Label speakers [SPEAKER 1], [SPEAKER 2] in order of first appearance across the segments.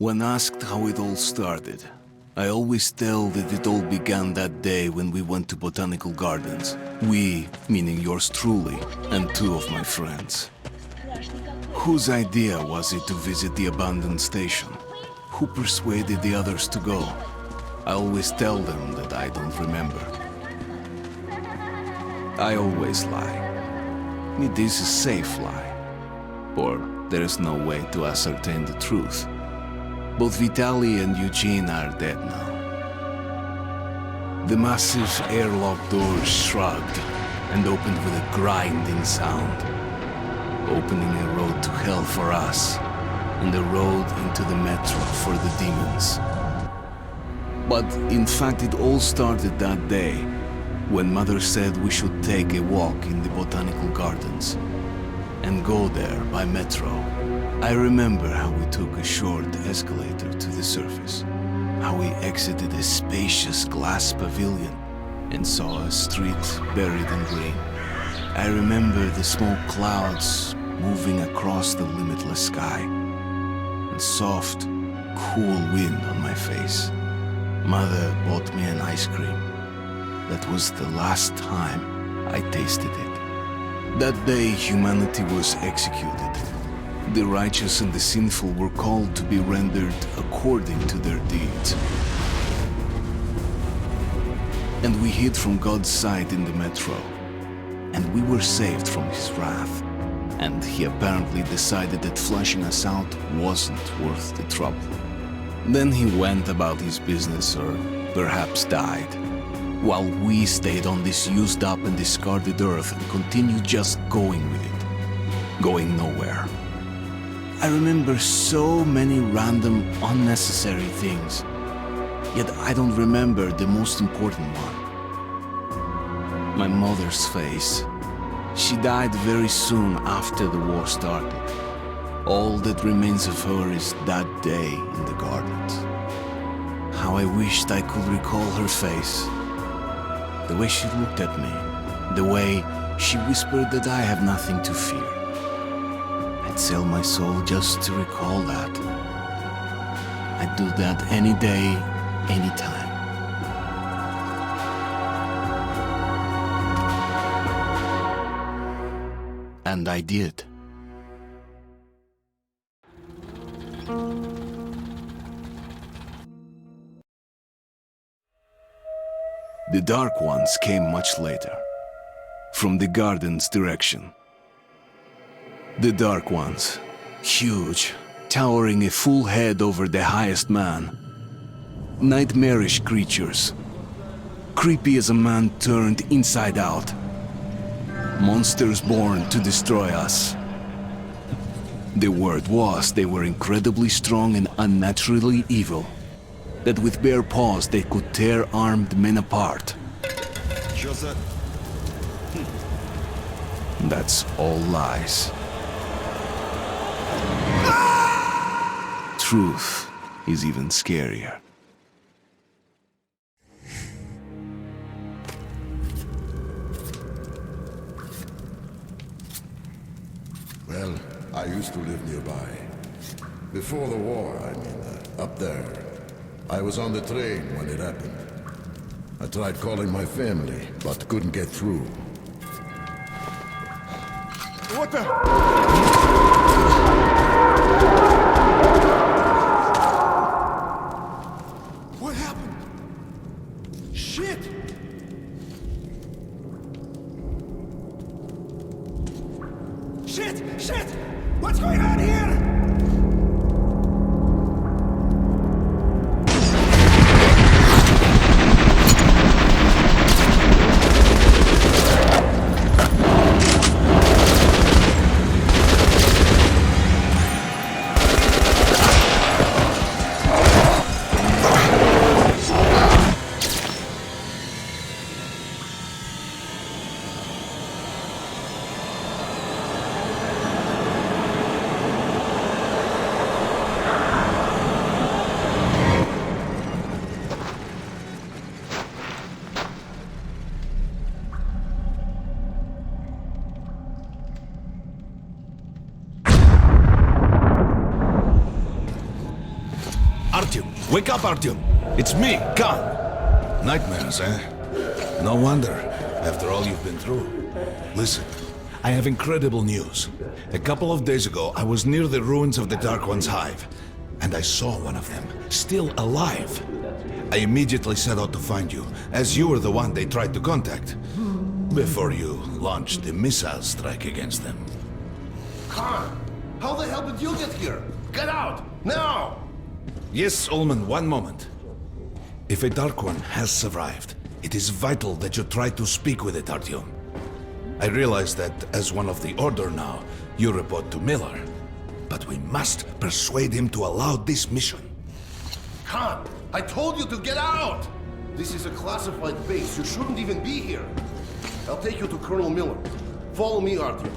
[SPEAKER 1] When asked how it all started, I always tell that it all began that day when we went to botanical gardens. We, meaning yours truly, and two of my friends. Whose idea was it to visit the abandoned station? Who persuaded the others to go? I always tell them that I don't remember. I always lie. It is a safe lie. Or there is no way to ascertain the truth. Both Vitaly and Eugene are dead now. The massive airlock doors shrugged and opened with a grinding sound, opening a road to hell for us and a road into the metro for the demons. But in fact, it all started that day when Mother said we should take a walk in the botanical gardens and go there by metro. I remember how we took a short escalator to the surface, how we exited a spacious glass pavilion and saw a street buried in green. I remember the smoke clouds moving across the limitless sky and soft, cool wind on my face. Mother bought me an ice cream. That was the last time I tasted it. That day, humanity was executed. The righteous and the sinful were called to be rendered according to their deeds. And we hid from God's sight in the metro. And we were saved from his wrath. And he apparently decided that flushing us out wasn't worth the trouble. Then he went about his business, or perhaps died, while we stayed on this used up and discarded earth and continued just going with it, going nowhere. I remember so many random, unnecessary things, yet I don't remember the most important one. My mother's face. She died very soon after the war started. All that remains of her is that day in the gardens. How I wished I could recall her face. The way she looked at me. The way she whispered that I have nothing to fear. I'd sell my soul just to recall that. I'd do that any day, any time. And I did. The Dark Ones came much later, from the garden's direction. The Dark Ones, huge, towering a full head over the highest man. Nightmarish creatures, creepy as a man turned inside out. Monsters born to destroy us. The word was they were incredibly strong and unnaturally evil. That with bare paws they could tear armed men apart. That's all lies. Truth is even scarier.
[SPEAKER 2] Well, I used to live nearby. Before the war, up there. I was on the train when it happened. I tried calling my family, but couldn't get through.
[SPEAKER 3] What the? What happened? Shit! Shit! Shit! What's going on here?
[SPEAKER 4] Artyom! Wake up, Artyom! It's me, Khan! Nightmares, eh? No wonder, after all you've been through. Listen, I have incredible news. A couple of days ago, I was near the ruins of the Dark One's hive, and I saw one of them, still alive. I immediately set out to find you, as you were the one they tried to contact, before you launched the missile strike against them.
[SPEAKER 5] Khan, how the hell did you get here? Get out, now!
[SPEAKER 4] Yes, Ullman, one moment. If a Dark One has survived, it is vital that you try to speak with it, Artyom. I realize that, as one of the Order now, you report to Miller. But we must persuade him to allow this mission.
[SPEAKER 5] Khan, I told you to get out! This is a classified base. You shouldn't even be here. I'll take you to Colonel Miller. Follow me, Artyom.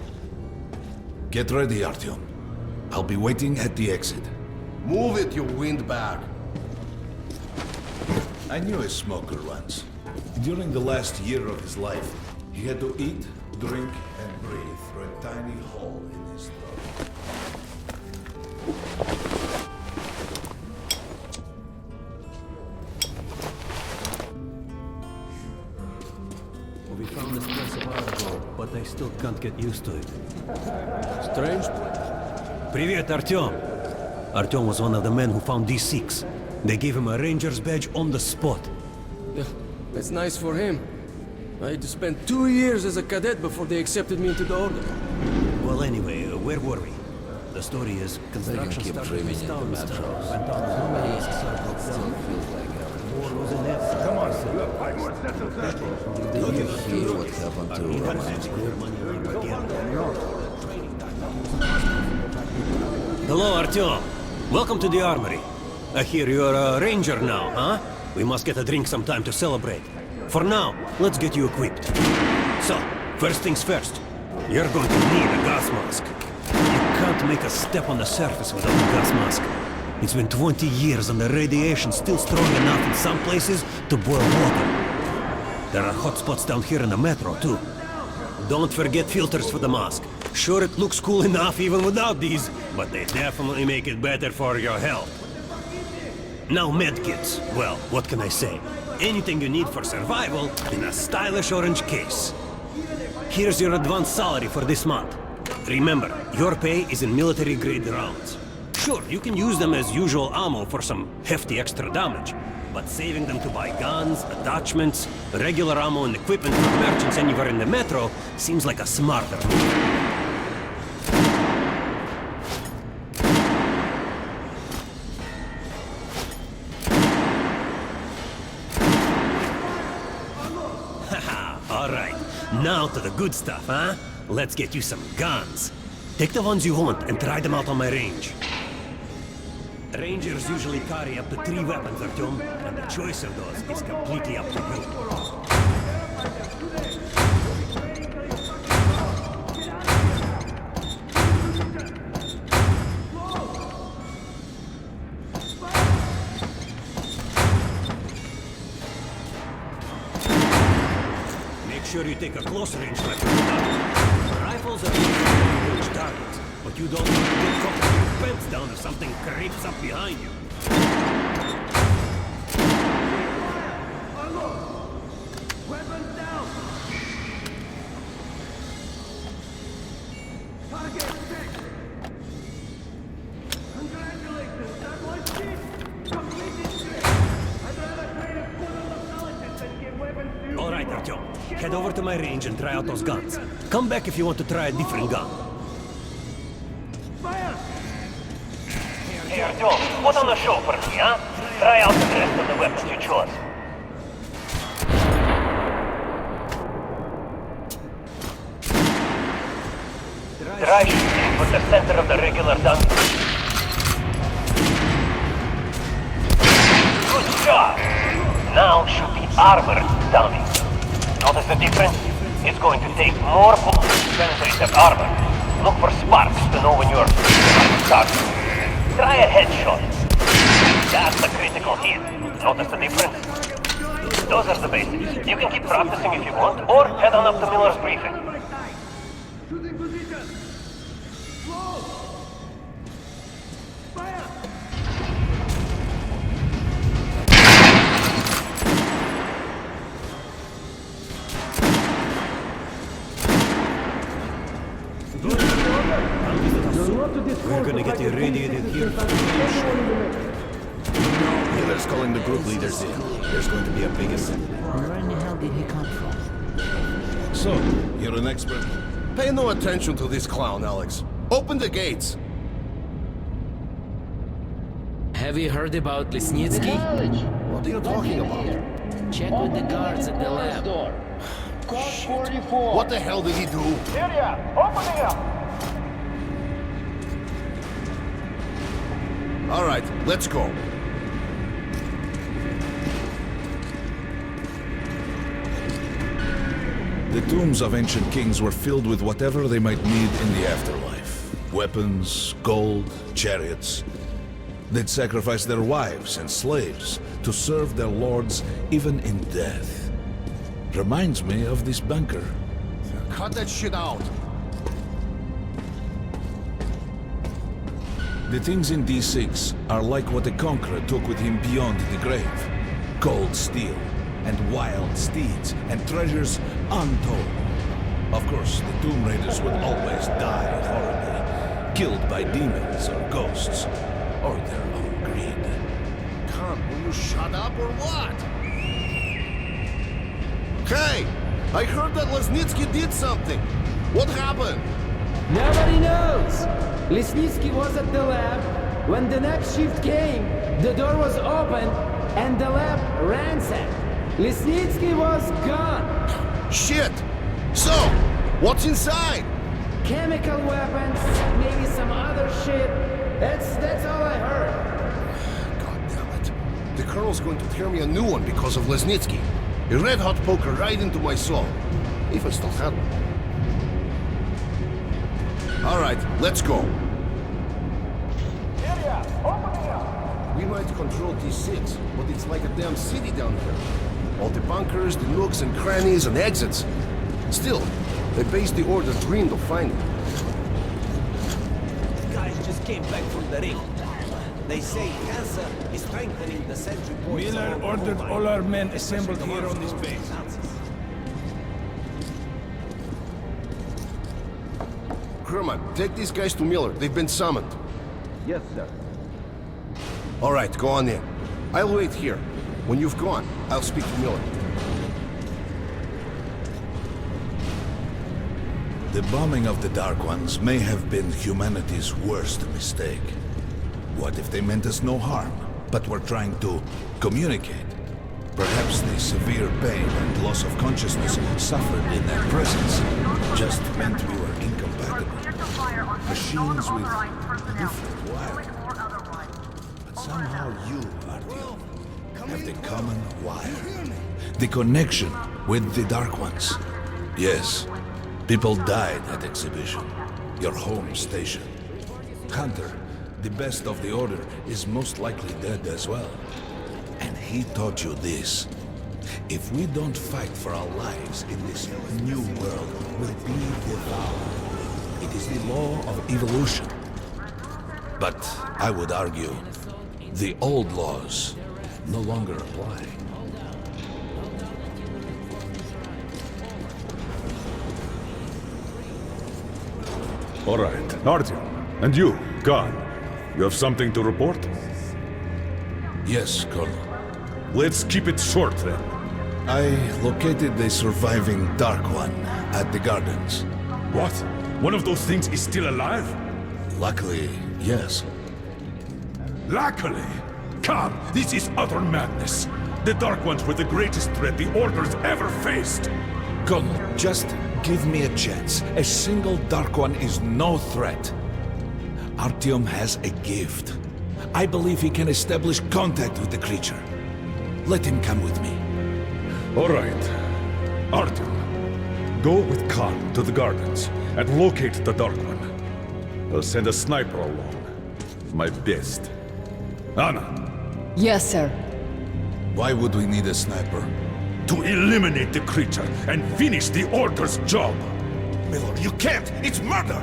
[SPEAKER 4] Get ready, Artyom. I'll be waiting at the exit.
[SPEAKER 5] Move it, you windbag.
[SPEAKER 4] I knew a smoker once. During the last year of his life, he had to eat, drink, and breathe through a tiny hole in his throat.
[SPEAKER 6] We found this place a while ago, but I still can't get used to it. Strange place. Привет, Artyom! Artyom was one of the men who found these Sikhs. They gave him a ranger's badge on the spot.
[SPEAKER 7] Yeah, that's nice for him. I had to spend 2 years as a cadet before they accepted me into the order.
[SPEAKER 6] Well, anyway, where were we? The story is, construction started in this town, went on for years, still feels like war was inevitable. Come on,
[SPEAKER 8] Did you hear what happened to
[SPEAKER 6] Hello, Artyom. Welcome to the armory. I hear you're a ranger now, huh? We must get a drink sometime to celebrate. For now, let's get you equipped. So, first things first. You're going to need a gas mask. You can't make a step on the surface without a gas mask. It's been 20 years and the radiation's still strong enough in some places to boil water. There are hot spots down here in the metro, too. Don't forget filters for the mask. Sure, it looks cool enough even without these, but they definitely make it better for your health. Now medkits. Well, what can I say? Anything you need for survival in a stylish orange case. Here's your advance salary for this month. Remember, your pay is in military-grade rounds. Sure, you can use them as usual ammo for some hefty extra damage, but saving them to buy guns, attachments, regular ammo and equipment for merchants anywhere in the metro seems like a smarter move. Alright, now to the good stuff, huh? Let's get you some guns. Take the ones you want and try them out on my range. Rangers usually carry up to 3 weapons, Artyom, and the choice of those is completely up to you. Make sure you take a close range weapon. Rifles are huge targets, but you don't want to get caught with your pants down if something creeps up behind you. Weapons down! Target picked! Congratulations, that was it! Completed straight! I'd rather train a full of intelligence than give weapons to you. Alright, Artyom. Head over to my range and try out those guns. Come back if you want to try a different gun. Fire!
[SPEAKER 9] Hey, Artyom, put on the show for me, huh? Try out the rest of the weapons you chose. Try shooting for the center of the regular dummy. Good job! Now shoot the armored dummy. Notice the difference? It's going to take more bullets to penetrate that armor. Look for sparks to know when you're target. Try a headshot. That's the critical hit. Notice the difference? Those are the basics. You can keep practicing if you want, or head on up to Miller's briefing.
[SPEAKER 3] Shooting position! Slow! Fire!
[SPEAKER 6] We're gonna get irradiated here.
[SPEAKER 8] Miller's calling the group leaders in. There's going to be a big assembly.
[SPEAKER 10] Where in the hell did he come from?
[SPEAKER 4] So, you're an expert?
[SPEAKER 5] Pay no attention to this clown, Alex. Open the gates.
[SPEAKER 10] Have you heard about Lesnitsky?
[SPEAKER 5] What are you talking about?
[SPEAKER 10] Check with the guards at the lab.
[SPEAKER 5] What the hell did he do? All right, let's go.
[SPEAKER 4] The tombs of ancient kings were filled with whatever they might need in the afterlife. Weapons, gold, chariots. They'd sacrifice their wives and slaves to serve their lords even in death. Reminds me of this bunker.
[SPEAKER 5] Cut that shit out.
[SPEAKER 4] The things in D6 are like what the Conqueror took with him beyond the grave. Gold steel, and wild steeds, and treasures untold. Of course, the Tomb Raiders would always die horribly, killed by demons or ghosts, or their own greed.
[SPEAKER 5] Khan, will you shut up or what? Hey! I heard that Lesnitsky did something. What happened?
[SPEAKER 11] Nobody knows. Lesnitsky was at the lab. When the next shift came, the door was open and the lab ransacked. Lesnitsky was gone.
[SPEAKER 5] Shit! So, what's inside?
[SPEAKER 11] Chemical weapons, maybe some other shit. That's all I heard.
[SPEAKER 5] God damn it. The Colonel's going to tear me a new one because of Lesnitsky. A red-hot poker right into my soul. If I still had one. All right, let's go. We might control D6, but it's like a damn city down here. All the bunkers, the nooks and crannies and exits. Still, the base the Order dreamed of finding.
[SPEAKER 12] Guys just came back from the ring. They say cancer is strengthening the sentry points.
[SPEAKER 13] Miller ordered all our men assembled here on this base.
[SPEAKER 5] Herman, take these guys to Miller. They've been summoned.
[SPEAKER 3] Yes, sir.
[SPEAKER 5] All right, go on in. I'll wait here. When you've gone, I'll speak to Miller.
[SPEAKER 4] The bombing of the Dark Ones may have been humanity's worst mistake. What if they meant us no harm, but were trying to communicate? Perhaps the severe pain and loss of consciousness suffered in their presence just meant we were incompatible. Machines with different wiring. But somehow you, Artyom, have the common wire. The connection with the Dark Ones. Yes, people died at Exhibition, your home station. Hunter, the best of the Order, is most likely dead as well. And he taught you this. If we don't fight for our lives in this new world, we'll be devoured. It is the law of evolution. But I would argue, the old laws no longer apply.
[SPEAKER 14] All right, Artyom. And you, Khan. You have something to report?
[SPEAKER 4] Yes, Colonel.
[SPEAKER 14] Let's keep it short, then.
[SPEAKER 4] I located the surviving Dark One at the Gardens.
[SPEAKER 14] What? One of those things is still alive?
[SPEAKER 4] Luckily, yes.
[SPEAKER 14] Luckily? Khan, this is utter madness. The Dark Ones were the greatest threat the Order's ever faced.
[SPEAKER 4] Colonel, just give me a chance. A single Dark One is no threat. Artyom has a gift. I believe he can establish contact with the creature. Let him come with me.
[SPEAKER 14] All right. Artyom, go with Khan to the Gardens and locate the Dark One. I'll send a sniper along. My best. Anna.
[SPEAKER 15] Yes, sir.
[SPEAKER 4] Why would we need a sniper?
[SPEAKER 14] To eliminate the creature and finish the Order's job.
[SPEAKER 4] Miller, you can't! It's murder!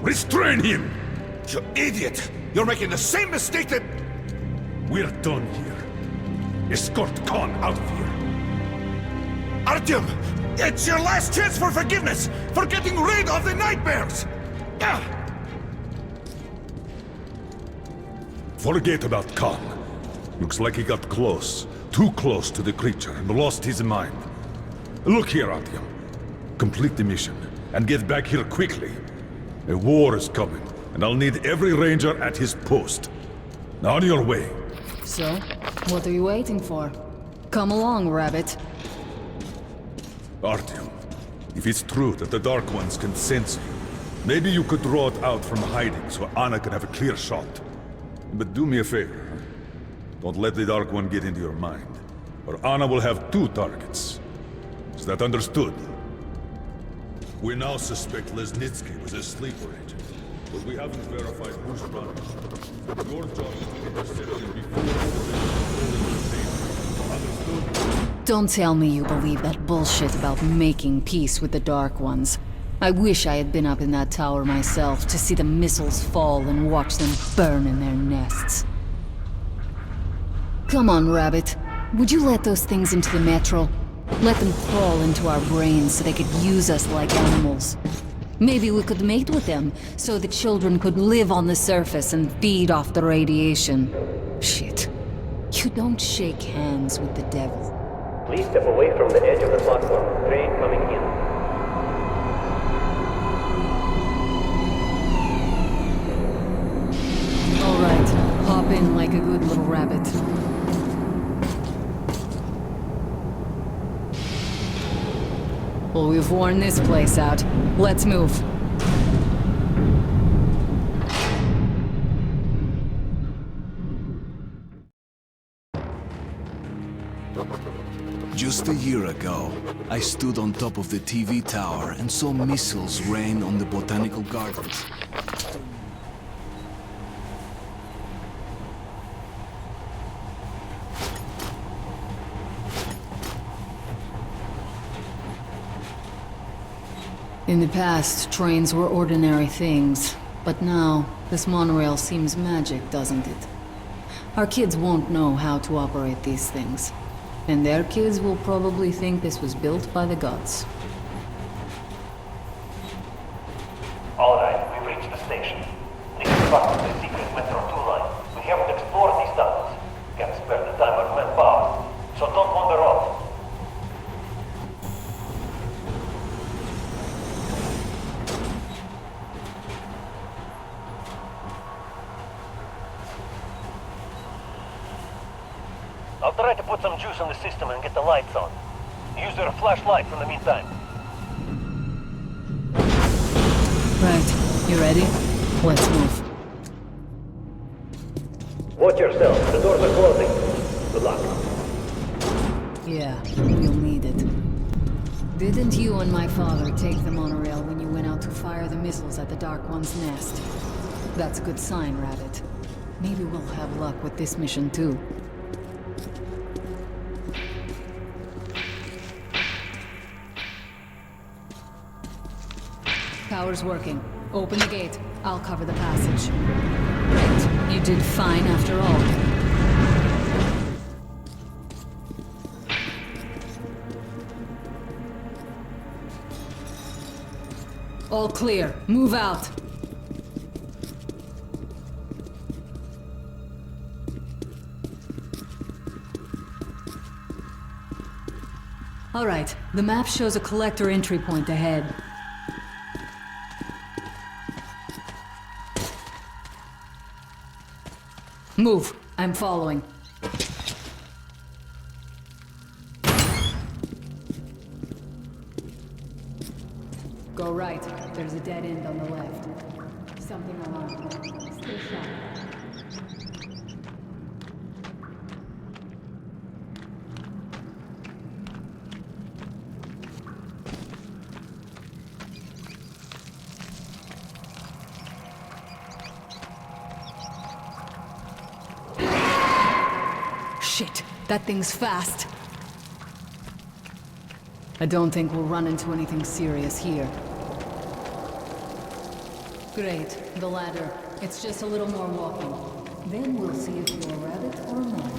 [SPEAKER 14] Restrain him!
[SPEAKER 4] You idiot! You're making the same mistake that...
[SPEAKER 14] We're done here. Escort Khan out of here.
[SPEAKER 4] Artyom! It's your last chance for forgiveness! For getting rid of the nightmares!
[SPEAKER 14] Forget about Khan. Looks like he got close. Too close to the creature and lost his mind. Look here, Artyom. Complete the mission and get back here quickly. A war is coming, and I'll need every ranger at his post. On your way.
[SPEAKER 15] So, what are you waiting for? Come along, Rabbit.
[SPEAKER 14] Artyom, if it's true that the Dark Ones can sense you, maybe you could draw it out from hiding so Anna can have a clear shot. But do me a favor. Don't let the Dark One get into your mind, or Anna will have 2 targets. Is that understood? We now suspect Lesnitsky was a sleeper agent, but we haven't verified who's running. Your job is to intercept him before understood?
[SPEAKER 15] Don't tell me you believe that bullshit about making peace with the Dark Ones. I wish I had been up in that tower myself to see the missiles fall and watch them burn in their nests. Come on, Rabbit. Would you let those things into the metro? Let them crawl into our brains so they could use us like animals. Maybe we could mate with them, so the children could live on the surface and feed off the radiation. Shit. You don't shake hands with the devil.
[SPEAKER 9] Please step away from the edge of the platform. Train coming in.
[SPEAKER 15] Alright, hop in like a good little rabbit. Well, we've worn this place out. Let's move.
[SPEAKER 1] Just a year ago, I stood on top of the TV tower and saw missiles rain on the botanical gardens.
[SPEAKER 15] In the past, trains were ordinary things, but now, this monorail seems magic, doesn't it? Our kids won't know how to operate these things, and their kids will probably think this was built by the gods.
[SPEAKER 9] Alright, we've reached the station. This is part of the secret Metro 2 line. We haven't explored these tunnels. Can't spare the time or manpower, so don't wander off. I'll try to put some juice on the system and get the lights on. Use your flashlights in the meantime.
[SPEAKER 15] Right, you ready? Let's move.
[SPEAKER 9] Watch yourself, the doors are closing. Good luck.
[SPEAKER 15] Yeah, we'll need it. Didn't you and my father take the monorail when you went out to fire the missiles at the Dark One's nest? That's a good sign, Rabbit. Maybe we'll have luck with this mission too. Power's working. Open the gate. I'll cover the passage. Great. You did fine after all. All clear. Move out. All right. The map shows a collector entry point ahead. Move. I'm following. Go right. There's a dead end on the left. Something alarmed. Stay sharp. Shit, that thing's fast. I don't think we'll run into anything serious here. Great, the ladder. It's just a little more walking. Then we'll see if you're a rabbit or not.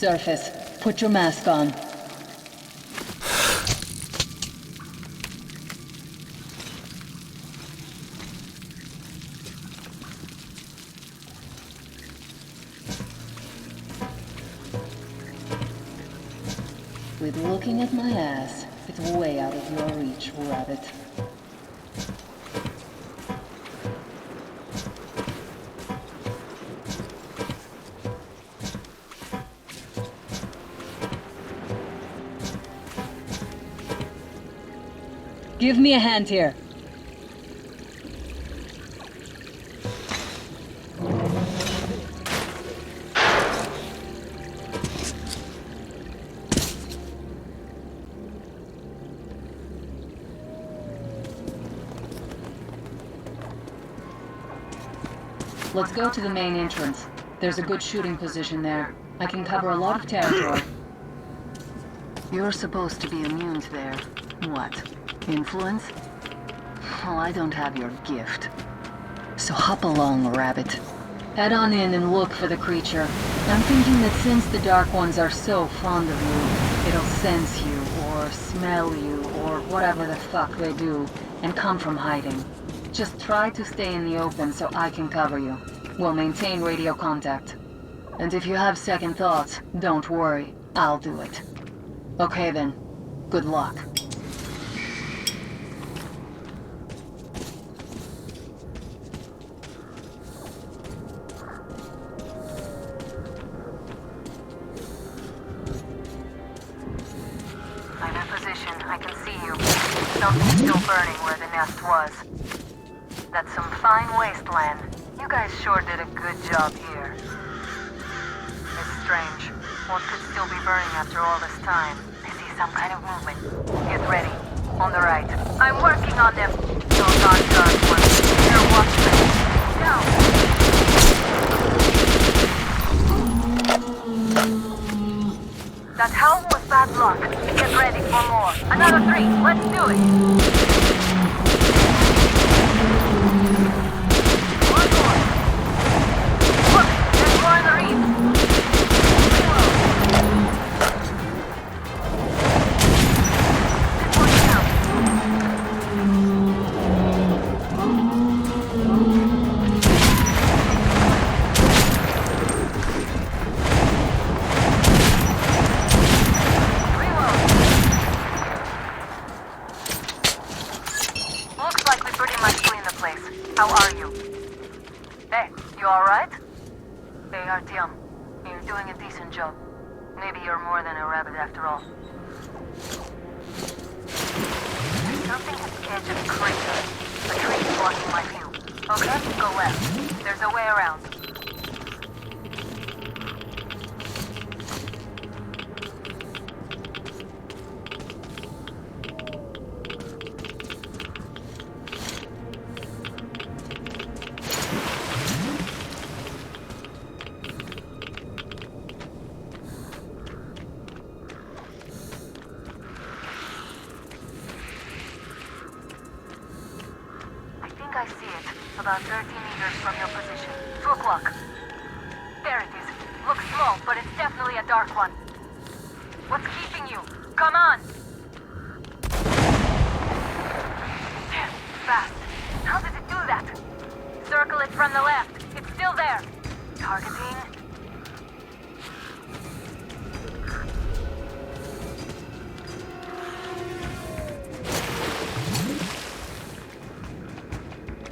[SPEAKER 15] surface. Put your mask on. With looking at my ass, it's way out of your reach, rabbit. Give me a hand here. Let's go to the main entrance. There's a good shooting position there. I can cover a lot of territory. You're supposed to be immune to their... what? Influence? Well, I don't have your gift. So hop along, rabbit. Head on in and look for the creature. I'm thinking that since the Dark Ones are so fond of you, it'll sense you, or smell you, or whatever the fuck they do, and come from hiding. Just try to stay in the open so I can cover you. We'll maintain radio contact. And if you have second thoughts, don't worry. I'll do it. Okay then. Good luck.
[SPEAKER 16] I'm in position. I can see you. Something's still burning where the nest was. That's some fine wasteland. You guys sure did a good job here. It's strange. What could still be burning after all this time? I see some kind of movement. Get ready. On the right. I'm working on them. Those aren't dark ones. They're watchmen. Down. That helm was bad luck. Get ready for more. Another 3. Let's do it. One more. Look, there's more in the reef. This one's down. Looks like we pretty much cleaned the place. How are you? Hey, you alright? Hey, Artyom. You're doing a decent job. Maybe you're more than a rabbit after all. Something at the edge of the crater. A tree is blocking my view. Okay, go left. There's a way around. I see it. About 30 meters from your position. 2 o'clock. There it is. Looks small, but it's definitely a dark one. What's keeping you? Come on! Damn, fast. How did it do that? Circle it from the left. It's still there. Targeting.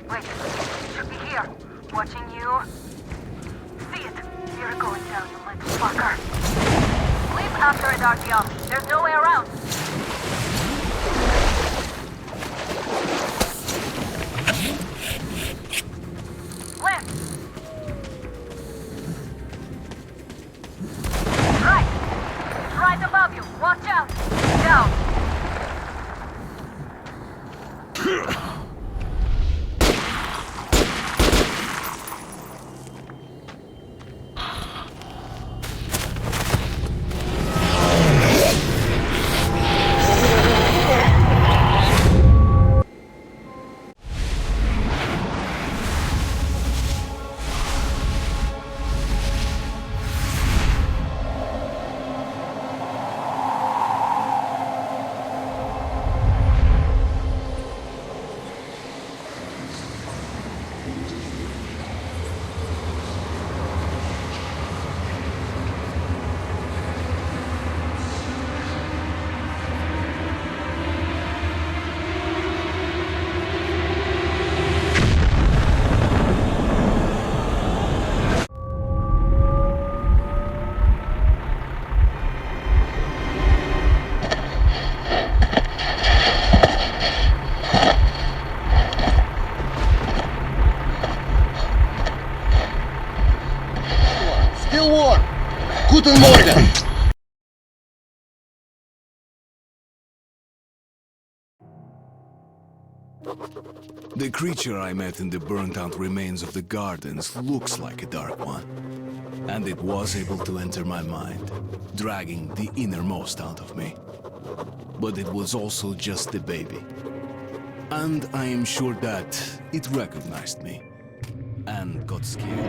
[SPEAKER 16] Wait, should be here. Watching you. See it. You're going down, you little fucker. Leap after it, Artyom. There's no way around. Left. Right. It's right above you. Watch out. Down.
[SPEAKER 17] Guten Morgen!
[SPEAKER 1] The creature I met in the burnt-out remains of the gardens looks like a dark one. And it was able to enter my mind, dragging the innermost out of me. But it was also just a baby. And I am sure that it recognized me. And got scared.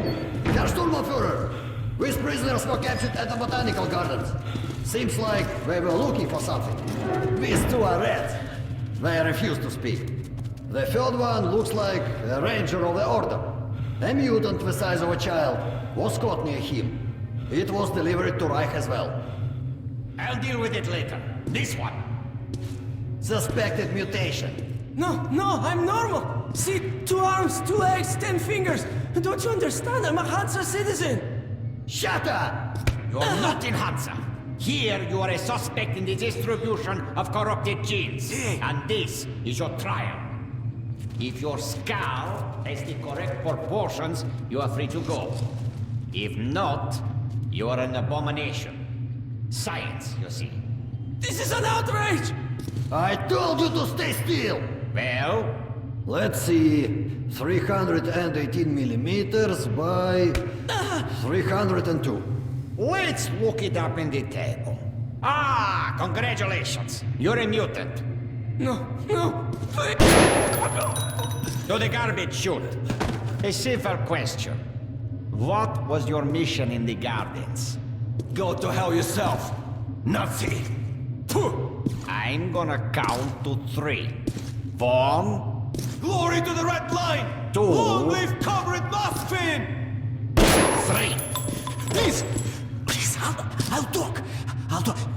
[SPEAKER 18] Herr Sturmbannführer! These prisoners were captured at the botanical gardens. Seems like they were looking for something. These two are rats. They refuse to speak. The third one looks like a ranger of the order. A mutant the size of a child was caught near him. It was delivered to Reich as well.
[SPEAKER 17] I'll deal with it later. This one.
[SPEAKER 18] Suspected mutation.
[SPEAKER 7] No, I'm normal. See, 2 arms, 2 legs, 10 fingers. Don't you understand? I'm a Hansa citizen.
[SPEAKER 18] Shut up!
[SPEAKER 17] You're not in Hansa. Here you are a suspect in the distribution of corrupted genes. And this is your trial. If your skull has the correct proportions, you are free to go. If not, you are an abomination. Science, you see.
[SPEAKER 7] This is an outrage!
[SPEAKER 18] I told you to stay still!
[SPEAKER 17] Well?
[SPEAKER 18] Let's see. 318 millimeters by 302.
[SPEAKER 17] Let's look it up in the table. Ah, congratulations. You're a mutant.
[SPEAKER 7] No.
[SPEAKER 17] To the garbage chute. A simple question. What was your mission in the gardens?
[SPEAKER 12] Go to hell yourself, Nazi.
[SPEAKER 17] I'm gonna count to 3. 1.
[SPEAKER 12] Glory to the Red Line!
[SPEAKER 17] 2.
[SPEAKER 12] Long live Comrade Mossfin!
[SPEAKER 17] 3.
[SPEAKER 12] Please, I'll talk.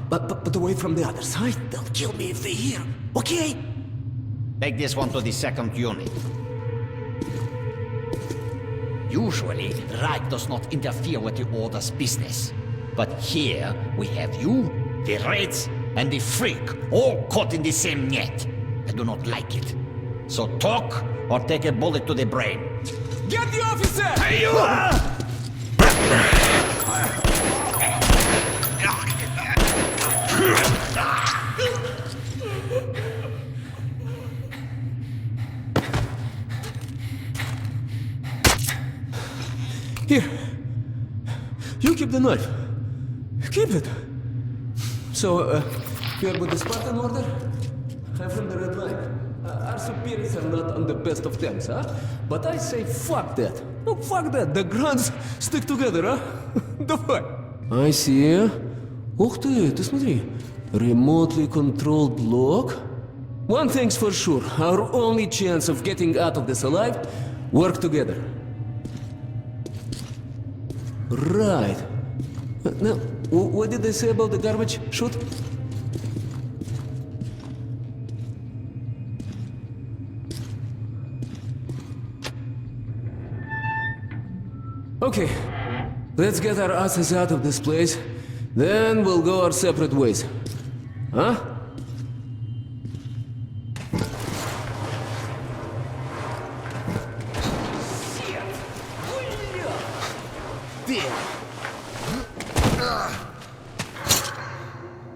[SPEAKER 12] But away from the other side. They'll kill me if they hear. Okay?
[SPEAKER 17] Take this one to the 2nd unit. Usually, Reich does not interfere with the Order's business. But here, we have you, the Reds, and the Freak, all caught in the same net. I do not like it. So talk, or take a bullet to the brain.
[SPEAKER 12] Get the officer!
[SPEAKER 17] Hey, you!
[SPEAKER 7] Here. You keep the knife. Keep it. So, you're with the Spartan order? I'm from the Red Line. Our superiors are not on the best of terms, huh? But I say fuck that. No, fuck that. The Grunts stick together, huh? Давай. I see. Ух ты смотри. Remotely controlled block. One thing's for sure. Our only chance of getting out of this alive, work together. Right. Now, what did they say about the garbage chute? Okay, let's get our asses out of this place, then we'll go our separate ways. Huh?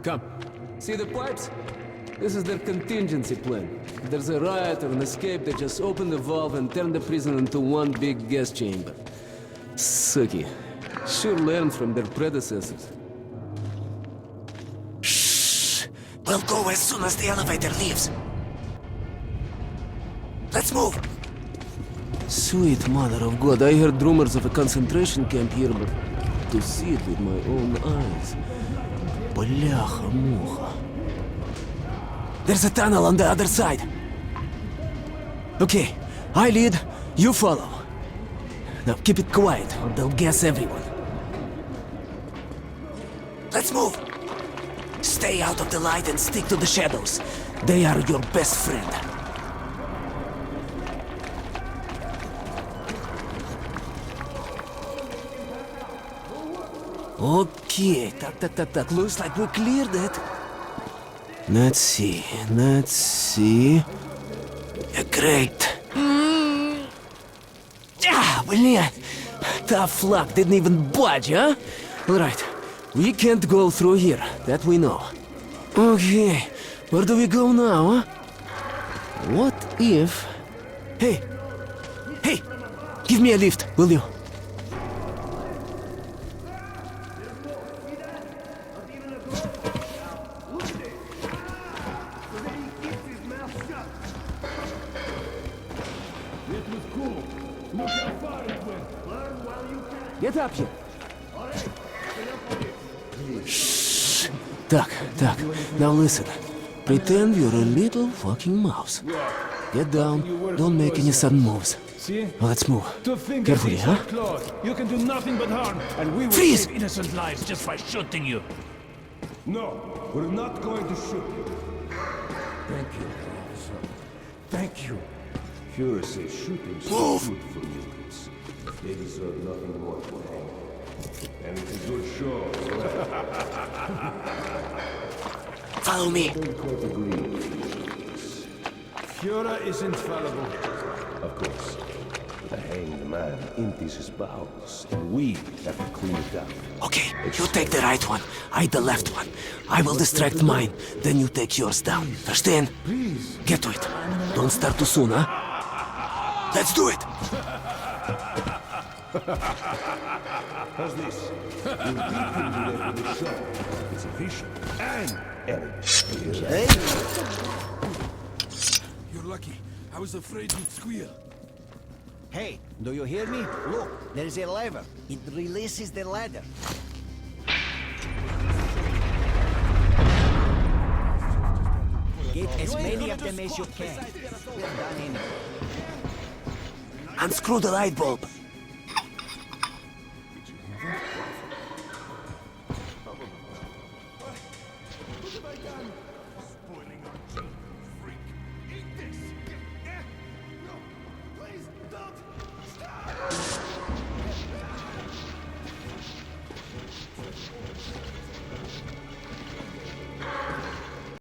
[SPEAKER 7] Come. See the pipes? This is their contingency plan. If there's a riot or an escape, they just open the valve and turn the prison into one big gas chamber. Sucky. Sure learned from their predecessors.
[SPEAKER 12] Shh! We'll go as soon as the elevator leaves. Let's move!
[SPEAKER 7] Sweet mother of God, I heard rumors of a concentration camp here, but to see it with my own eyes... Бляха-муха. There's a tunnel on the other side. Okay, I lead, you follow. Now keep it quiet, or they'll guess everyone.
[SPEAKER 12] Let's move! Stay out of the light and stick to the shadows. They are your best friend.
[SPEAKER 7] Okay, так. Looks like we cleared it. Let's see. Great. Блядь. Tough luck, didn't even budge, huh? Alright, We can't go through here, that we know. Okay, where do we go now, huh? What if... Hey! Hey! Give me a lift, will you? Get up here! Shh! Duck, now listen. Pretend you're a little fucking mouse. Get down, don't make any sudden moves. Now let's move. Carefully, huh?
[SPEAKER 13] You can do nothing but harm, and we will
[SPEAKER 7] Freeze!
[SPEAKER 13] save innocent lives just by shooting you. No, we're not going to shoot you. Thank you, officer. Thank you. Führer says shooting's good for mutants. They deserve nothing more than hanging. And it's a good show.
[SPEAKER 7] Follow me.
[SPEAKER 13] Führer is infallible. Of course. The hanged man empties his bowels, and we have to clean it down.
[SPEAKER 7] Okay, you take the right one, I the left one. I will distract mine, then you take yours down. Verstehen?
[SPEAKER 13] Please.
[SPEAKER 7] Get to it. Don't start too soon, huh? Let's do it!
[SPEAKER 13] How's this? We'll beat him to death with a shovel. It's efficient and elegant. Hey!
[SPEAKER 1] You're lucky. I was afraid you'd squeal.
[SPEAKER 17] Hey, do you hear me? Look, there is a lever. It releases the ladder. Get as many of them as you can. We're done anyway.
[SPEAKER 7] Unscrew the light bulb.